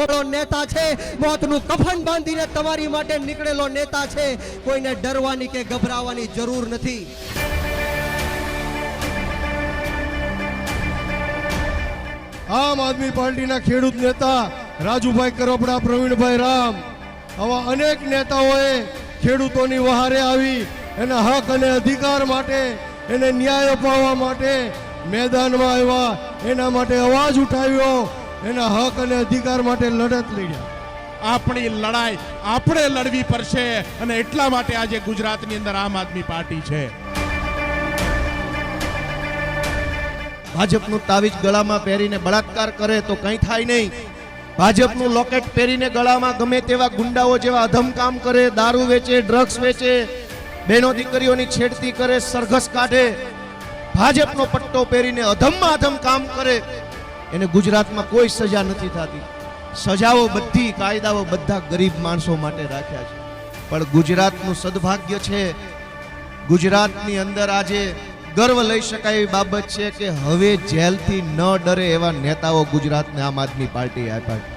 વાળો નેતા છે, મોતનું કફન બાંધીને તમારી માટે નીકળેલો નેતા છે। કોઈને ડરવાની કે ગભરાવાની જરૂર નથી। આમ આદમી પાર્ટીના ખેડૂત નેતા રાજુભાઈ કરપડા, પ્રવીણભાઈ રામ, આવા અનેક નેતાઓએ ખેડૂતોની વહારે આવી એના હક અને અધિકાર માટે, એને ન્યાય અપાવવા માટે મેદાનમાં આવ્યા, એના માટે અવાજ ઉઠાવ્યો, એના હક અને અધિકાર માટે લડત લડ્યા। આપણી લડાઈ આપણે લડવી પડશે અને એટલા માટે આજે ગુજરાતની અંદર આમ આદમી પાર્ટી છે। ભાજપનું તાવીજ ગળામાં પહેરીને બળાત્કાર કરે તો કંઈ થાય નહીં। ભાજપનું લોકેટ પહેરીને ગળામાં ગમે તેવા ગુંડાઓ જેવા અધમ કામ કરે, દારૂ વેચે, ડ્રગ્સ વેચે, બહેનો દીકરીઓની છેડતી કરે, સરઘસ કાઢે, ભાજપનો પટ્ટો પહેરીને અધમમાં અધમ કામ કરે, એને ગુજરાતમાં કોઈ સજા નથી થતી। સજાઓ બધી, કાયદાઓ બધા ગરીબ માણસો માટે રાખ્યા છે। પણ ગુજરાતનું સદભાગ્ય છે, ગુજરાતની અંદર આજે ગર્વ લઈ શકાય એવી બાબત છે કે હવે જેલથી ન ડરે એવા નેતાઓ ગુજરાતને આમ આદમી પાર્ટી આપ્યા।